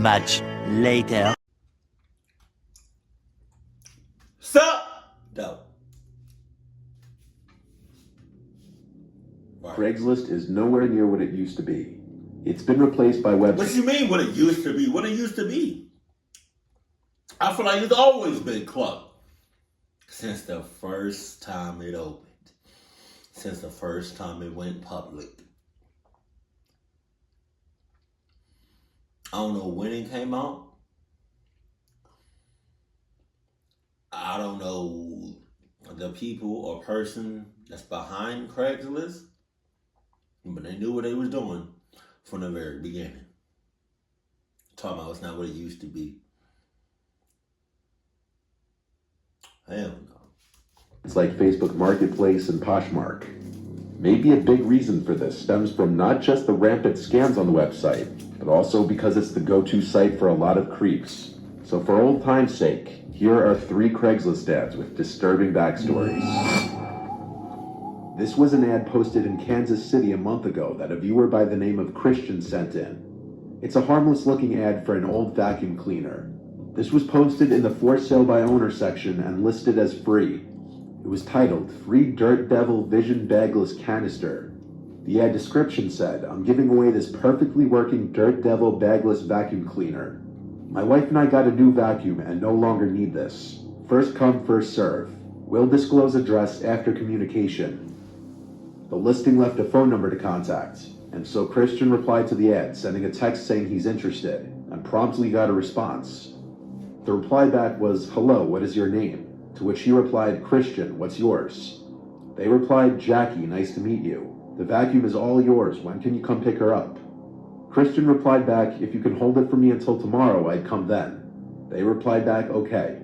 Much later. Sup? Dope. Craigslist is nowhere near what it used to be. It's been replaced by websites. What you mean what it used to be? What it used to be? I feel like it's always been club. Since the first time it opened. Since the first time it went public. I don't know when it came out. I don't know the people or person that's behind Craigslist. But they knew what they was doing from the very beginning. Talking about it's not what it used to be. Hell no. It's like Facebook Marketplace and Poshmark. Maybe a big reason for this stems from not just the rampant scams on the website, but also because it's the go-to site for a lot of creeps. So for old time's sake, here are 3 Craigslist ads with disturbing backstories. This was an ad posted in Kansas City a month ago that a viewer by the name of Christian sent in. It's a harmless-looking ad for an old vacuum cleaner. This was posted in the For Sale by Owner section and listed as free. It was titled, Free Dirt Devil Vision Bagless Canister. The ad description said, I'm giving away this perfectly working Dirt Devil Bagless Vacuum Cleaner. My wife and I got a new vacuum and no longer need this. First come, first serve. Will disclose address after communication. The listing left a phone number to contact, and so Christian replied to the ad, sending a text saying he's interested, and promptly got a response. The reply back was, hello, what is your name? To which he replied, Christian, what's yours? They replied, Jackie, nice to meet you. The vacuum is all yours. When can you come pick her up? Christian replied back, if you can hold it for me until tomorrow, I'd come then. They replied back, okay.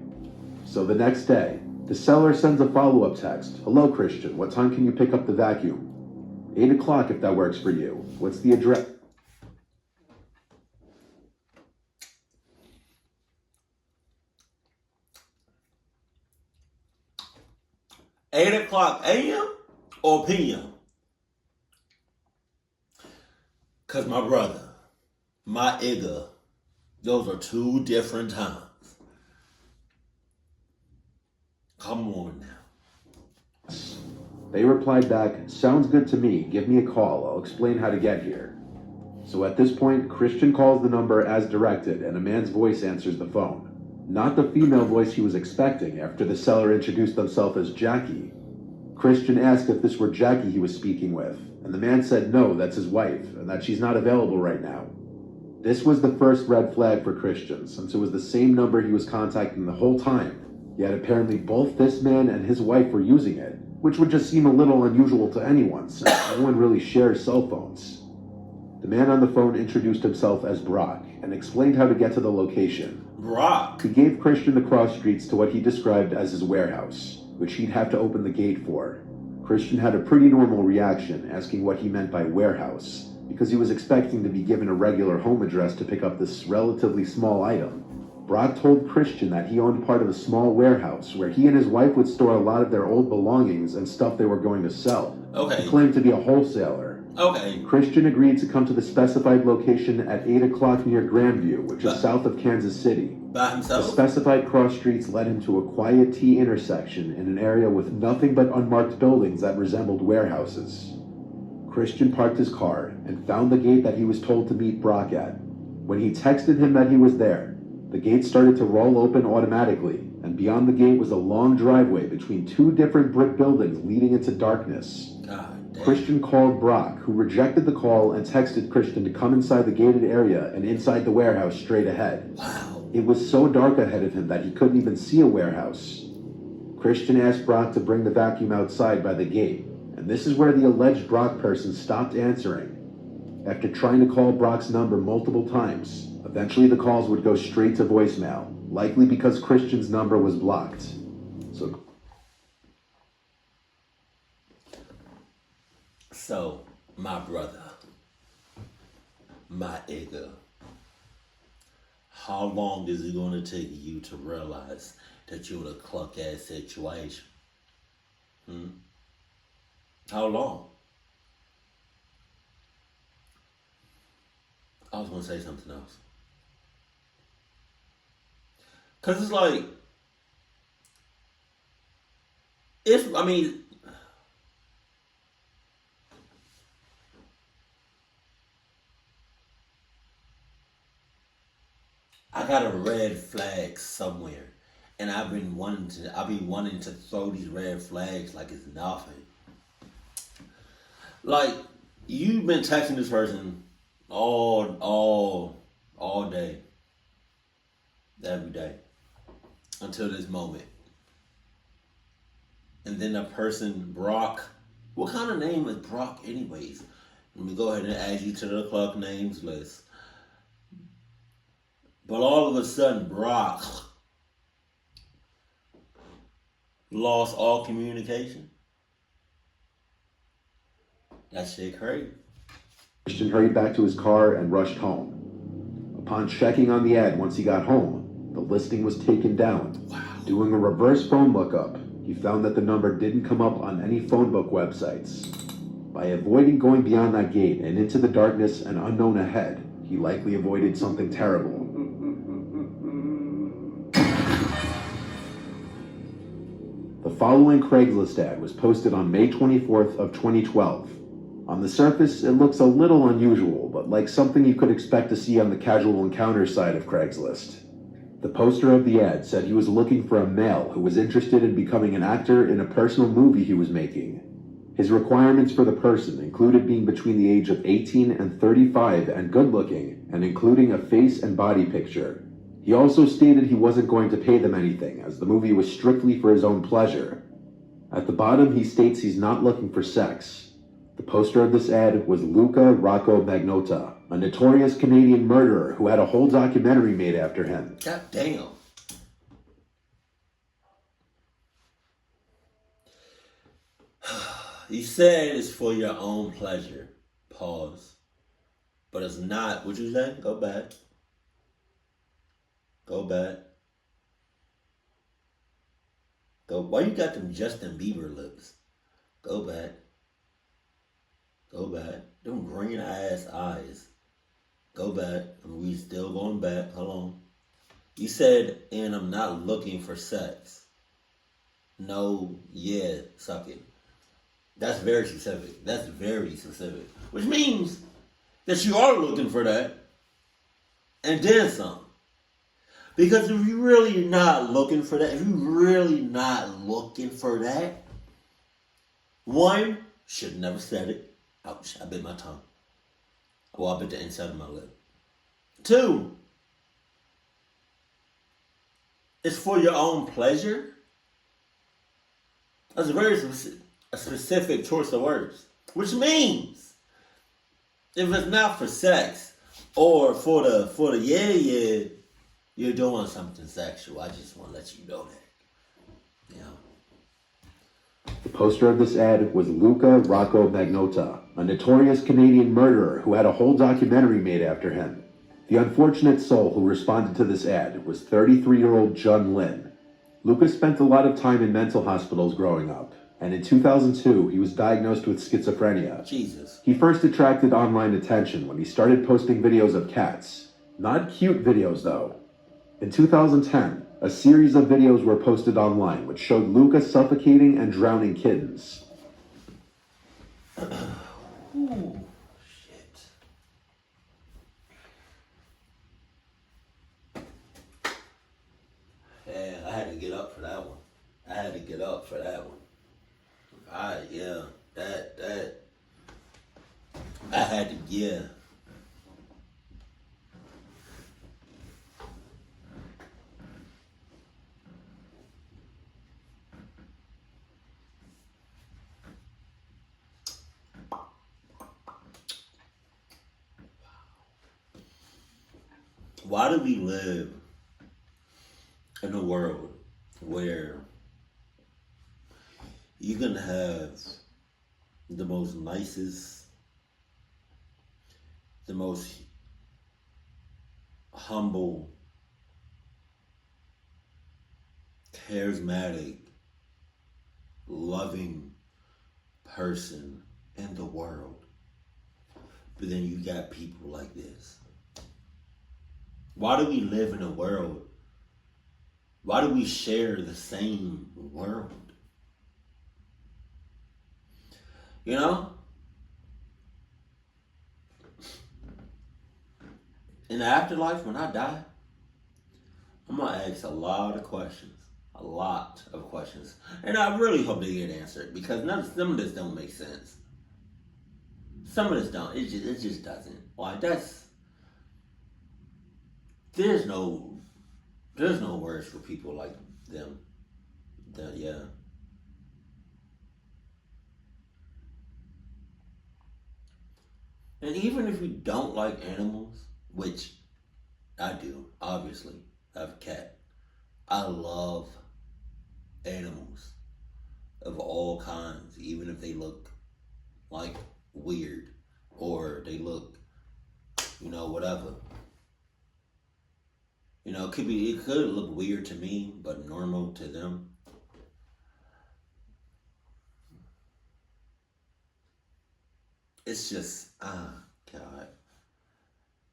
So the next day, the seller sends a follow-up text. Hello, Christian. What time can you pick up the vacuum? 8 o'clock if that works for you. What's the address? 8 o'clock a.m. or p.m.? Because my brother, my nigga, those are 2 different times. Come on now. They replied back, sounds good to me. Give me a call. I'll explain how to get here. So at this point, Christian calls the number as directed, and a man's voice answers the phone. Not the female voice he was expecting after the seller introduced himself as Jackie. Christian asked if this were Jackie he was speaking with, and the man said no, that's his wife, and that she's not available right now. This was the first red flag for Christian, since it was the same number he was contacting the whole time, yet apparently both this man and his wife were using it, which would just seem a little unusual to anyone, since no one really shares cell phones. The man on the phone introduced himself as Brock, and explained how to get to the location. Brock? He gave Christian the cross streets to what he described as his warehouse, which he'd have to open the gate for. Christian had a pretty normal reaction, asking what he meant by warehouse, because he was expecting to be given a regular home address to pick up this relatively small item. Brock told Christian that he owned part of a small warehouse where he and his wife would store a lot of their old belongings and stuff they were going to sell. Okay. He claimed to be a wholesaler. Okay. Christian agreed to come to the specified location at 8 o'clock near Grandview, which is south of Kansas City. By himself? The specified cross streets led him to a quiet T intersection in an area with nothing but unmarked buildings that resembled warehouses. Christian parked his car and found the gate that he was told to meet Brock at. When he texted him that he was there, the gate started to roll open automatically, and beyond the gate was a long driveway between 2 different brick buildings leading into darkness. God damn. Christian called Brock, who rejected the call and texted Christian to come inside the gated area and inside the warehouse straight ahead. Wow. It was so dark ahead of him that he couldn't even see a warehouse. Christian asked Brock to bring the vacuum outside by the gate, and this is where the alleged Brock person stopped answering. After trying to call Brock's number multiple times, eventually the calls would go straight to voicemail, likely because Christian's number was blocked. So, my brother, my nigga, how long is it going to take you to realize that you're in a cluck-ass situation? How long? I was going to say something else. Cause it's like, I mean, I got a red flag somewhere, and I've been wanting to throw these red flags like it's nothing. Like, you've been texting this person all day, every day, until this moment. And then the person, Brock, what kind of name is Brock anyways? Let me go ahead and add you to the club names list. But all of a sudden, Brock lost all communication. That shit crazy. Christian hurried back to his car and rushed home. Upon checking on the ad once he got home, the listing was taken down. Wow. Doing a reverse phone lookup, he found that the number didn't come up on any phone book websites. By avoiding going beyond that gate and into the darkness and unknown ahead, he likely avoided something terrible. The following Craigslist ad was posted on May 24th of 2012. On the surface, it looks a little unusual, but like something you could expect to see on the casual encounter side of Craigslist. The poster of the ad said he was looking for a male who was interested in becoming an actor in a personal movie he was making. His requirements for the person included being between the age of 18 and 35 and good looking, and including a face and body picture. He also stated he wasn't going to pay them anything, as the movie was strictly for his own pleasure. At the bottom, he states he's not looking for sex. The poster of this ad was Luca Rocco Magnota, a notorious Canadian murderer who had a whole documentary made after him. God damn. You said it's for your own pleasure. Pause. But it's not. What you say? Go back. Go back. Go. Why you got them Justin Bieber lips? Go back. Go back. Them green ass eyes. Go back. We still going back. Hold on. You said, and I'm not looking for sex. No, yeah, suck it. That's very specific. That's very specific. Which means that you are looking for that. And then some. Because if you're really not looking for that, one, should never said it. Ouch, I bit my tongue. Well, I bit the inside of my lip. Two, it's for your own pleasure. That's a very specific choice of words. Which means, if it's not for sex, or for the yeah, you're doing something sexual. I just want to let you know that. You know. The poster of this ad was Luca Rocco Magnota, a notorious Canadian murderer who had a whole documentary made after him. The unfortunate soul who responded to this ad was 33-year-old Jun Lin. Luca spent a lot of time in mental hospitals growing up, and in 2002 he was diagnosed with schizophrenia. Jesus. He first attracted online attention when he started posting videos of cats. Not cute videos though. In 2010, a series of videos were posted online which showed Luca suffocating and drowning kittens. Ooh, shit. Yeah, I had to get up for that one. Yeah, that. I had to, yeah. Why do we live in a world where you can have the most nicest, the most humble, charismatic, loving person in the world, but then you got people like this? Why do we live in a world Why do we share the same world? You know? In the afterlife, when I die, I'm going to ask a lot of questions. A lot of questions. And I really hope they get answered because some of this don't make sense. Some of this don't. It just doesn't. Like, there's no words for people like them. Yeah. And even if you don't like animals, which I do, obviously, I have a cat. I love animals of all kinds, even if they look like weird or they look, whatever. It could look weird to me, but normal to them. It's just, God,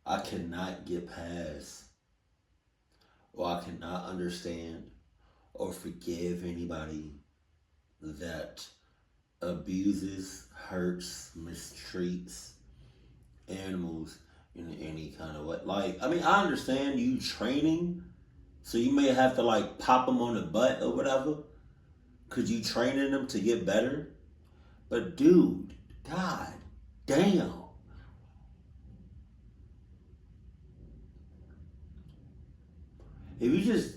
I cannot get past, or I cannot understand, or forgive anybody that abuses, hurts, mistreats animals in any kind of way. Like, I mean, I understand you training, so you may have to like pop them on the butt or whatever, cause you training them to get better. But dude, God damn, if you just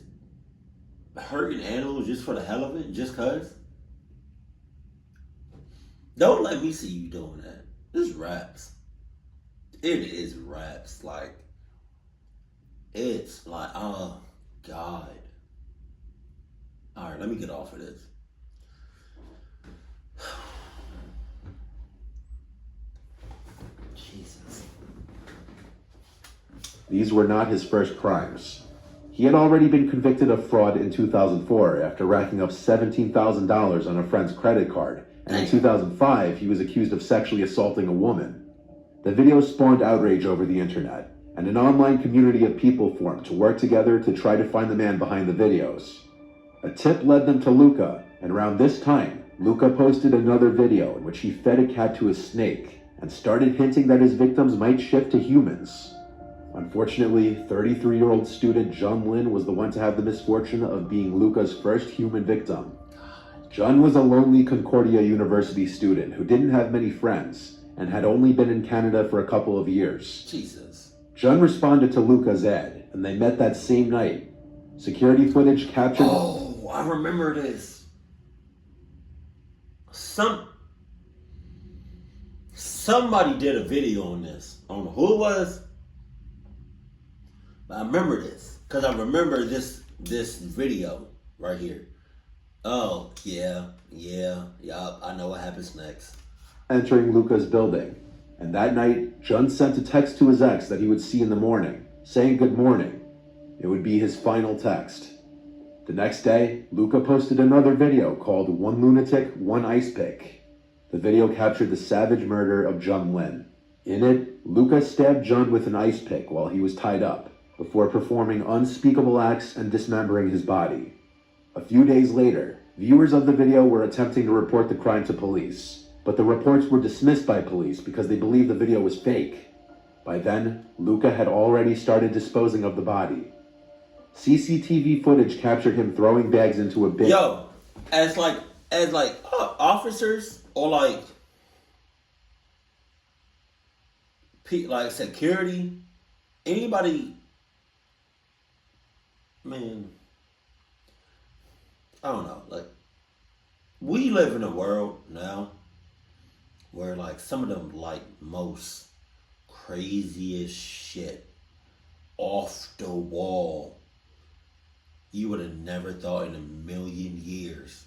hurting animals just for the hell of it, just cause, don't let me see you doing that. This raps. It is raps. Like, it's like, oh God. All right, let me get off of this. Jesus. These were not his first crimes. He had already been convicted of fraud in 2004 after racking up $17,000 on a friend's credit card, and in 2005 he was accused of sexually assaulting a woman. The video spawned outrage over the internet, and an online community of people formed to work together to try to find the man behind the videos. A tip led them to Luca, and around this time, Luca posted another video in which he fed a cat to a snake and started hinting that his victims might shift to humans. Unfortunately, 33-year-old student Jun Lin was the one to have the misfortune of being Luca's first human victim. Jun was a lonely Concordia University student who didn't have many friends and had only been in Canada for a couple of years. Jesus. Jun responded to Luca's ad, and they met that same night. Security footage captured... Oh, I remember this. Somebody did a video on this. I don't know who it was, but I remember this because I remember this video right here. Oh yeah. I know what happens next. Entering Luca's building, and that night, Jun sent a text to his ex that he would see in the morning, saying good morning. It would be his final text. The next day, Luca posted another video called One Lunatic, One Ice Pick. The video captured the savage murder of Jun Lin. In it, Luca stabbed Jun with an ice pick while he was tied up, before performing unspeakable acts and dismembering his body. A few days later, viewers of the video were attempting to report the crime to police, but the reports were dismissed by police because they believed the video was fake. By then, Luca had already started disposing of the body. CCTV footage captured him throwing bags into a bin. Yo, as officers or like security, anybody, man, I don't know. Like, we live in a world now where like some of them like most craziest shit off the wall you would have never thought in a million years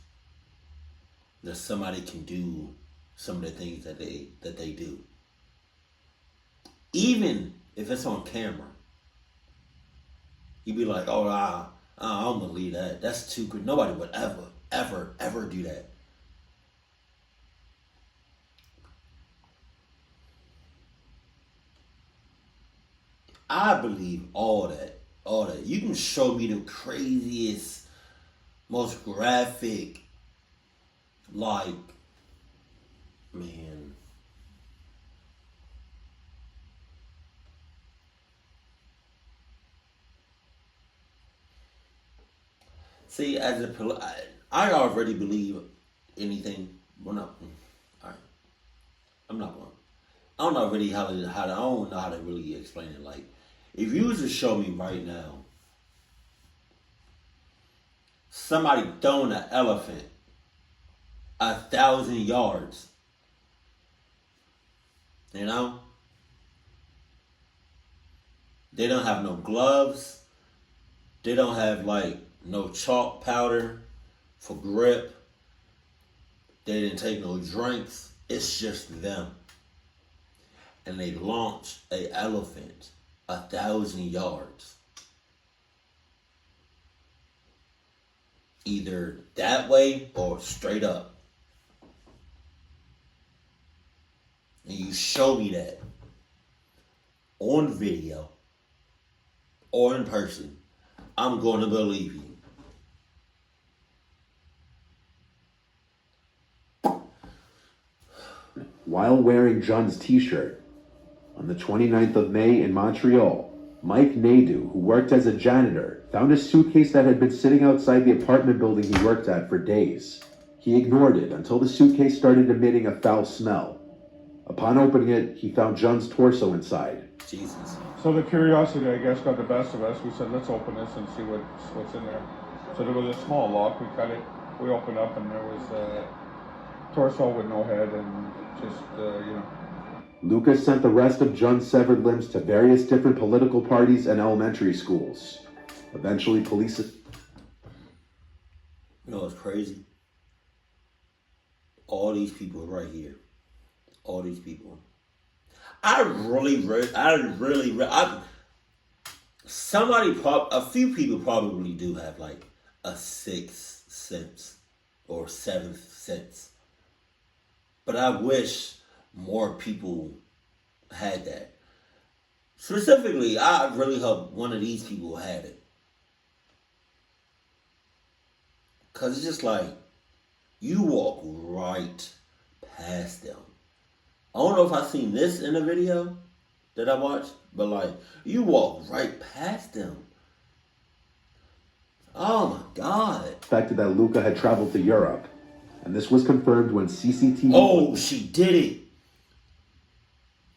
that somebody can do some of the things that they do. Even if it's on camera, you'd be like, oh, I don't believe that. That's too good. Nobody would ever do that. I believe all that. all that. You can show me the craziest, most graphic, like, man. See, I already believe anything. Well, no, all right. I'm not going. I don't know really I don't know how to really explain it. Like, if you was to show me right now, somebody throwing an elephant 1,000 yards, you know, they don't have no gloves. They don't have like no chalk powder for grip. They didn't take no drinks. It's just them. And they launched a elephant 1,000 yards. Either that way or straight up. And you show me that on video or in person, I'm going to believe you. While wearing John's t-shirt, on the 29th of May in Montreal, Mike Nadeau, who worked as a janitor, found a suitcase that had been sitting outside the apartment building he worked at for days. He ignored it until the suitcase started emitting a foul smell. Upon opening it, he found John's torso inside. Jesus. So the curiosity, I guess, got the best of us. We said, let's open this and see what's in there. So there was a small lock. We cut it. We opened up, and there was a torso with no head, and just, Lucas sent the rest of John's severed limbs to various different political parties and elementary schools. Eventually, police... You know what's crazy? All these people right here. All these people. A few people probably do have like a sixth sense or seventh sense. But I wish more people had that. Specifically, I really hope one of these people had it. Because it's just like, you walk right past them. I don't know if I seen this in a video that I watched, but like, you walk right past them. Oh my God. Suspected that Luca had traveled to Europe, and this was confirmed when CCTV... Oh, she did it.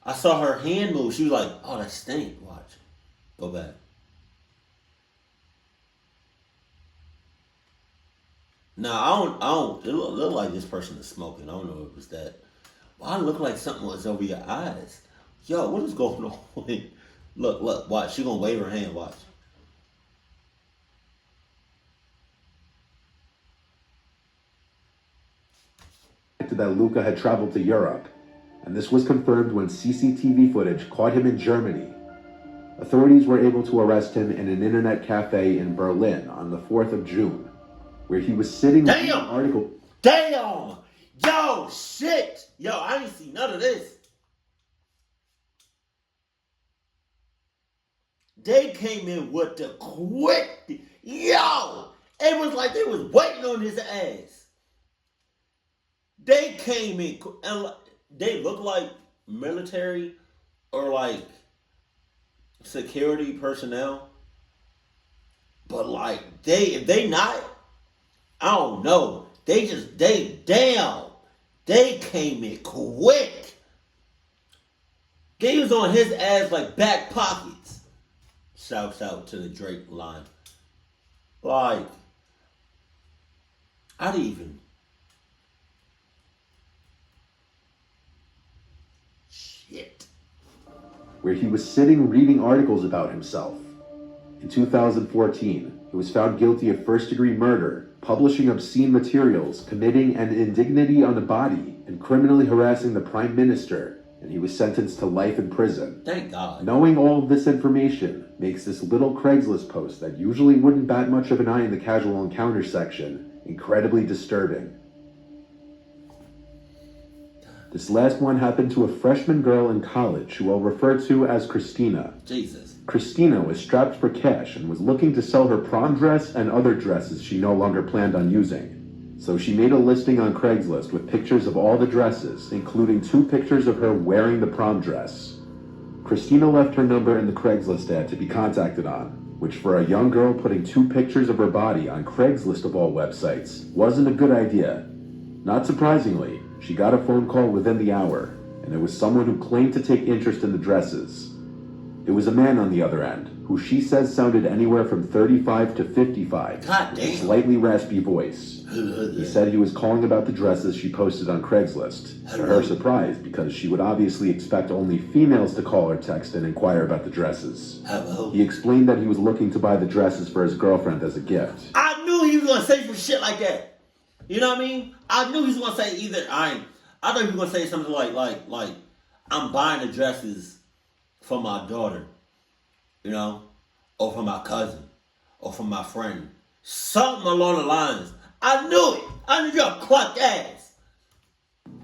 I saw her hand move. She was like, oh, that stink. Watch. Go back. No, I don't. It looked like this person is smoking. I don't know if it was that. Why it looked like something was over your eyes? Yo, what is going on? Look, watch. She gonna wave her hand. Watch. That Luca had traveled to Europe, and this was confirmed when CCTV footage caught him in Germany. Authorities were able to arrest him in an internet cafe in Berlin on the 4th of June, where he was sitting... Damn! Damn! Yo, shit! Yo, I didn't see none of this. They came in with the quick... Yo! It was like they was waiting on his ass. They came in and they look like military or like security personnel. But like if they not, I don't know. They came in quick. They was on his ass like back pockets. Shouts out to the Drake line. Like, I didn't even... Shit. Where he was sitting reading articles about himself. In 2014, he was found guilty of first-degree murder, publishing obscene materials, committing an indignity on the body, and criminally harassing the Prime Minister, and he was sentenced to life in prison. Thank God. Knowing all of this information makes this little Craigslist post that usually wouldn't bat much of an eye in the casual encounter section incredibly disturbing. This last one happened to a freshman girl in college who I'll refer to as Christina. Jesus. Christina was strapped for cash and was looking to sell her prom dress and other dresses she no longer planned on using. So she made a listing on Craigslist with pictures of all the dresses, including 2 pictures of her wearing the prom dress. Christina left her number in the Craigslist ad to be contacted on, which for a young girl putting 2 pictures of her body on Craigslist of all websites wasn't a good idea. Not surprisingly, she got a phone call within the hour, and it was someone who claimed to take interest in the dresses. It was a man on the other end, who she says sounded anywhere from 35 to 55, God with a damn. slightly raspy voice. He said he was calling about the dresses she posted on Craigslist, to her surprise, because she would obviously expect only females to call or text and inquire about the dresses. Hello. He explained that he was looking to buy the dresses for his girlfriend as a gift. I knew he was gonna say some shit like that. You know what I mean? I knew he was gonna say either I thought he was gonna say something like I'm buying the dresses for my daughter, you know, or for my cousin, or for my friend. Something along the lines. I knew it. I knew you're a cluck ass.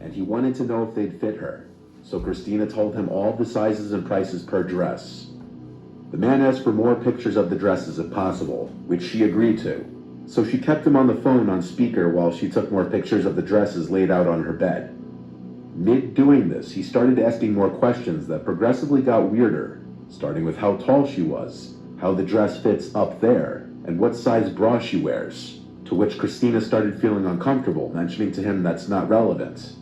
And he wanted to know if they'd fit her. So Christina told him all the sizes and prices per dress. The man asked for more pictures of the dresses if possible, which she agreed to. So she kept him on the phone on speaker while she took more pictures of the dresses laid out on her bed. Mid doing this, he started asking more questions that progressively got weirder, starting with how tall she was, how the dress fits up there, and what size bra she wears, to which Christina started feeling uncomfortable, mentioning to him that's not relevant.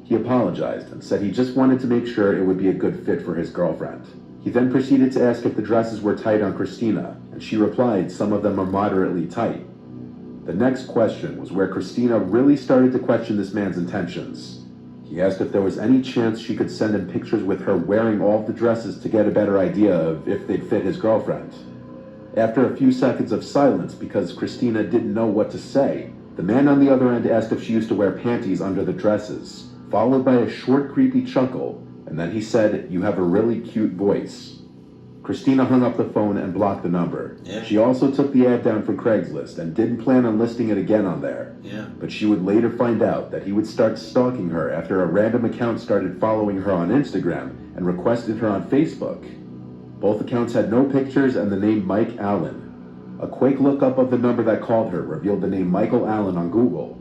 He apologized and said he just wanted to make sure it would be a good fit for his girlfriend. He then proceeded to ask if the dresses were tight on Christina, and she replied some of them are moderately tight. The next question was where Christina really started to question this man's intentions. He asked if there was any chance she could send him pictures with her wearing all of the dresses to get a better idea of if they'd fit his girlfriend. After a few seconds of silence because Christina didn't know what to say, the man on the other end asked if she used to wear panties under the dresses, followed by a short creepy chuckle, and then he said, "You have a really cute voice." Christina hung up the phone and blocked the number. Yeah. She also took the ad down from Craigslist and didn't plan on listing it again on there. Yeah. But she would later find out that he would start stalking her after a random account started following her on Instagram and requested her on Facebook. Both accounts had no pictures and the name Mike Allen. A quick lookup of the number that called her revealed the name Michael Allen on Google.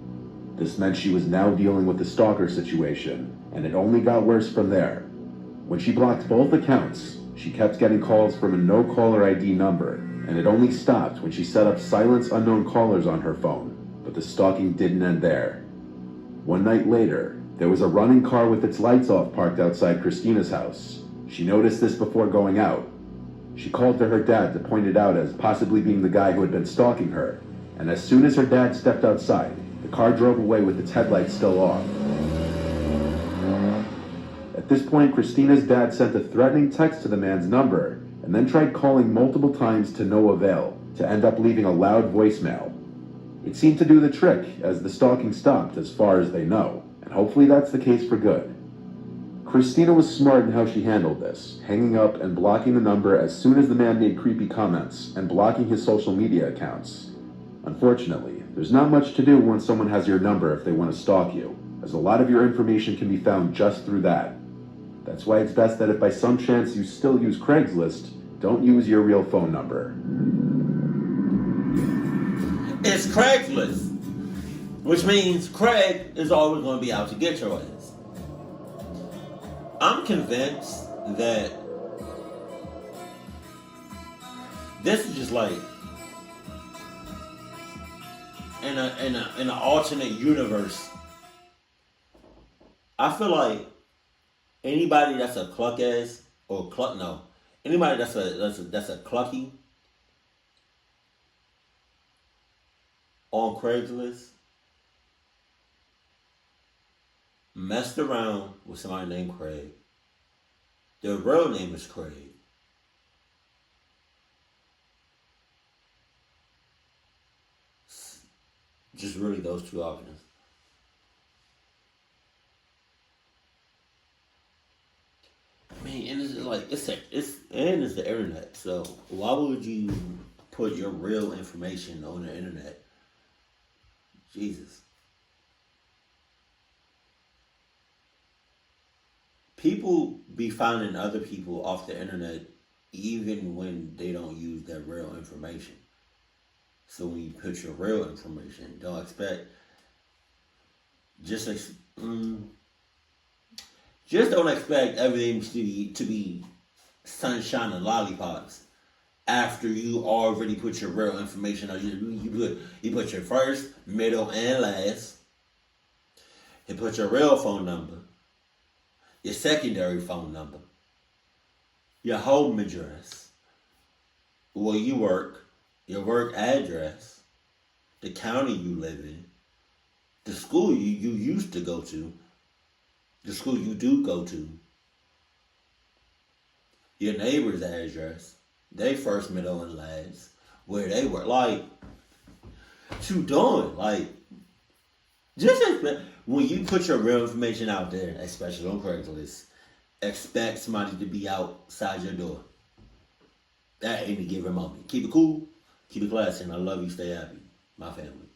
This meant she was now dealing with the stalker situation, and it only got worse from there. When she blocked both accounts, she kept getting calls from a no-caller ID number, and it only stopped when she set up silence unknown callers on her phone, but the stalking didn't end there. One night later, there was a running car with its lights off parked outside Christina's house. She noticed this before going out. She called to her dad to point it out as possibly being the guy who had been stalking her, and as soon as her dad stepped outside, the car drove away with its headlights still off. At this point, Christina's dad sent a threatening text to the man's number, and then tried calling multiple times to no avail, to end up leaving a loud voicemail. It seemed to do the trick, as the stalking stopped as far as they know, and hopefully that's the case for good. Christina was smart in how she handled this, hanging up and blocking the number as soon as the man made creepy comments, and blocking his social media accounts. Unfortunately, there's not much to do once someone has your number if they want to stalk you, as a lot of your information can be found just through that. That's why it's best that if by some chance you still use Craigslist, don't use your real phone number. It's Craigslist, which means Craig is always going to be out to get your ass. I'm convinced that this is just like in an alternate universe. I feel like anybody that's a cluck ass or cluck no, anybody that's a clucky on Craigslist messed around with somebody named Craig. Their real name is Craig. Just really those two options. I mean, and it's just like it's the internet. So why would you put your real information on the internet? Jesus. People be finding other people off the internet even when they don't use their real information. So when you put your real information, don't expect just just don't expect everything to be sunshine and lollipops after you already put your real information on. You put your first, middle, and last. You put your real phone number, your secondary phone number, your home address, where you work, your work address, the county you live in, the school you used to go to, the school you do go to, your neighbor's address, they first, middle, and last, where they were. Like, what you doing? Like, just expect, when you put your real information out there, especially on Craigslist, expect somebody to be outside your door at any given moment. Keep it cool, keep it classy, and I love you. Stay happy, my family.